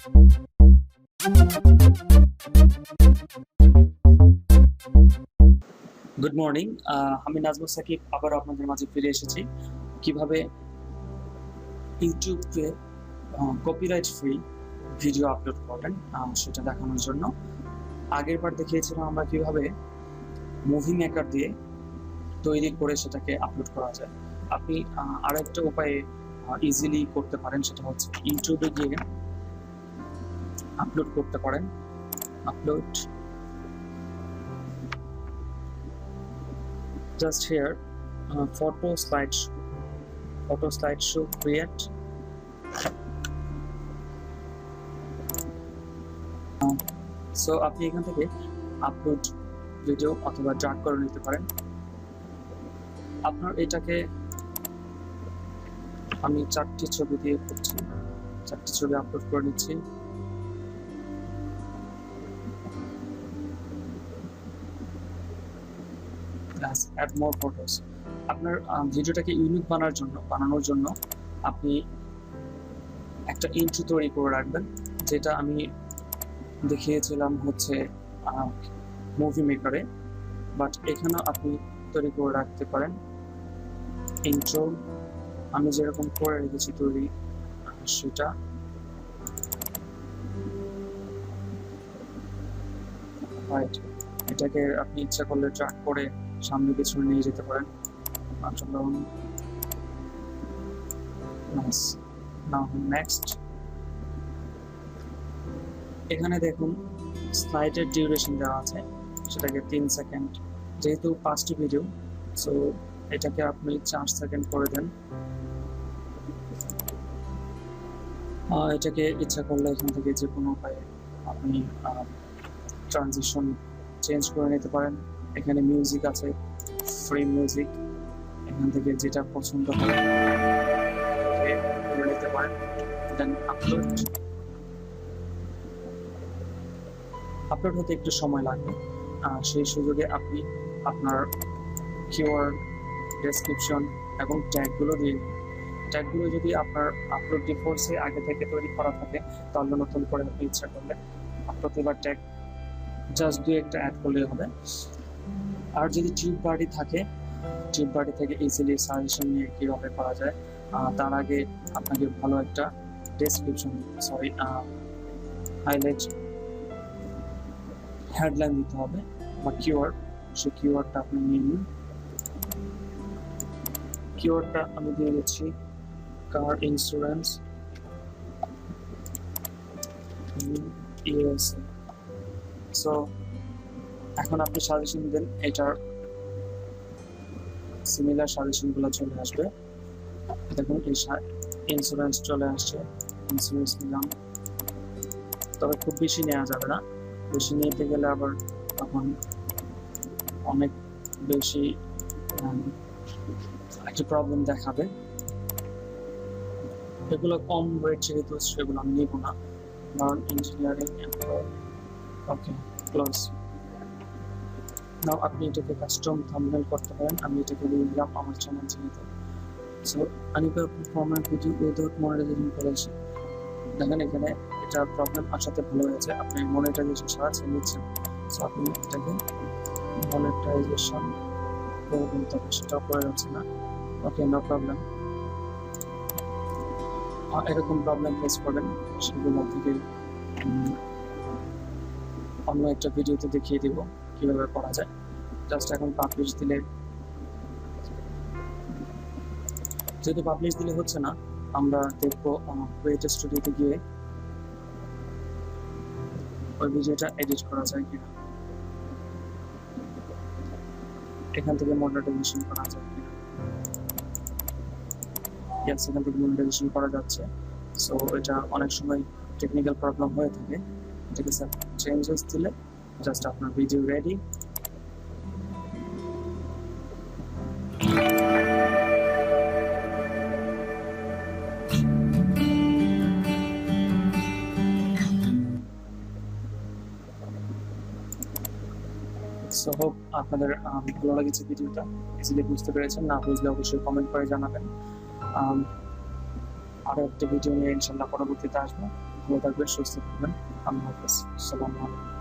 Good morning. আমি নাজমুল সাকিব আবার আপনাদের মাঝে ফিরে এসেছি কিভাবে ইউটিউবে কপিরাইট ফ্রি ভিডিও আপলোড করবেন সেটা দেখানোর জন্য। আগের বার দেখিয়েছিলাম আমরা কিভাবে মুভি মেকার দিয়ে তৈরি করে সেটাকে আপলোড করা যায়। আপনি আরেকটা উপায়ে ইজিলি করতে পারেন, সেটা হচ্ছে ইউটিউবে গিয়ে আপলোড করতে পারেন। Upload just here photo slideshow create so আপনি এখান থেকে আপলোড ভিডিও অথবা ড্র্যাগ করে নিতে পারেন। আপনার এটাকে আমি 4টি ছবি দিয়ে করছি, 4টি ছবি আপলোড করে নিচ্ছি। add more photos। আপনার ভিডিওটাকে ইউনিক বানানোর জন্য আপনি একটা ইন্ট্রো তৈরি করে রাখবেন, যেটা আমি দেখিয়েছিলাম হচ্ছে মুভি মেকারে, বাট এখানে আপনি তৈরি করে রাখতে পারেন ইন্ট্রো। আমি যেরকম করে রেখেছি তৈরি সেটা রাইট। এটাকে আপনি ইচ্ছা করলে ট্র্যাক করে সামনে পিছনে নিয়ে যেতে পারেন। নেক্সট এখানে দেখুন স্লাইডের ডিউরেশন দেওয়া আছে, সেটাকে 3 সেকেন্ড। যেহেতু 5টি ভিডিও, সো এটাকে আপনি 4 সেকেন্ড করে দেন। এটাকে ইচ্ছা করলে এখান থেকে যে কোনো উপায়ে আপনি ট্রানজিশন চেঞ্জ করে নিতে পারেন। এখানে মিউজিক আছে, ফ্রি মিউজিক, এখান থেকে যেটা পছন্দ হয় করে নিতে পারেন। দেন আপলোড হতে একটু সময় লাগবে, সেই সুযোগে আপনি আপনার কিওয়ার্ড, ডেসক্রিপশন এবং ট্যাগগুলো দিয়ে, ট্যাগগুলো যদি আপনার আপলোড ডিফোর্সে আগে থেকে তৈরি করা থাকে তাহলে নতুন করে আপনি ইচ্ছা করলে প্রতিবার ট্যাগ জাস্ট 2-1টা অ্যাড করলেই হবে। আর যদি টিউব বাড়ি থাকে, টিউব বাড়ি থেকে ইজিলি সাজেশন নিয়ে কীভাবে করা যায়, তার আগে আপনাকে ভালো একটা ডেসক্রিপশন হাইলাইট হেডলাইন দিতে হবে বা কিওয়ার্ড, সেই কিওয়ার্ডটা আপনি নিয়ে নিন। কিওয়ার্ডটা আমি দিয়ে দিচ্ছি কার ইন্স্যুরেন্স ইউএসএ। সো এখন আপনি সাজেশন দেন, এটার সিমিলার সাজেশনগুলো চলে আসবে। দেখুন এই ইন্স্যুরেন্স চলে আসছে, ইন্স্যুরেন্স নিলাম। তবে খুব বেশি নেওয়া যাবে না, বেশি নিতে গেলে আবার তখন অনেক বেশি একটা প্রবলেম দেখাবে। এগুলো কম রেট যেহেতু সেগুলো আমি নিব না, কারণ ইঞ্জিনিয়ারিং। ওকে, ক্লোজ। নাও আপনি এটাকে কাস্টম থাম্বনেল করতে পারেন। আমি এটাকে দিয়ে দিলাম আমার চ্যানেল যেহেতু। So Anika performance video without monetization করেছি। দেখেন এখানে এটা প্রবলেম আসাতে ভালো হয়েছে, আপনি মনিটাইজেশন ছাড়া ছেড়ে নিচ্ছেন। সো আপনি এটাকে মনিটাইজেশন করে দিতে হবে, সেটাও করে যাচ্ছে না। ওকে, নো প্রবলেম। এরকম প্রবলেম ফেস করবেন, সেগুলো থেকে অন্য একটা ভিডিওতে দেখিয়ে দিব কিভাবে করা যায়। জাস্ট এখন পাবলিশ দিলে, যেহেতু পাবলিশ দিলে হচ্ছে না, আমরা দেখবো ক্রিয়েটর স্টুডিওতে গিয়ে ওই ভিডিওটা এডিট করা যায় কিনা, এখান থেকে মনিটাইজেশন করা যায় কিনা। ইয়েস, এখান থেকে মনিটাইজেশন করা যাচ্ছে। সো এটা অনেক সময় টেকনিক্যাল প্রবলেম হয়ে থাকে, এটাকে চেঞ্জেস দিলে জাস্ট আপনার ভিডিও রেডি। সো হোপ আপনাদের ভালো লেগেছে ভিডিওটা, ইজিলি বুঝতে পেরেছেন। না বুঝলে অবশ্যই কমেন্ট করে জানাবেন। আরও একটা ভিডিও নিয়ে ইনশাল্লাহ পরবর্তীতে আসবো। ভালো থাকবেন, সুস্থ থাকবেন। আল্লাহ হাফেজ। আসসালামু আলাইকুম।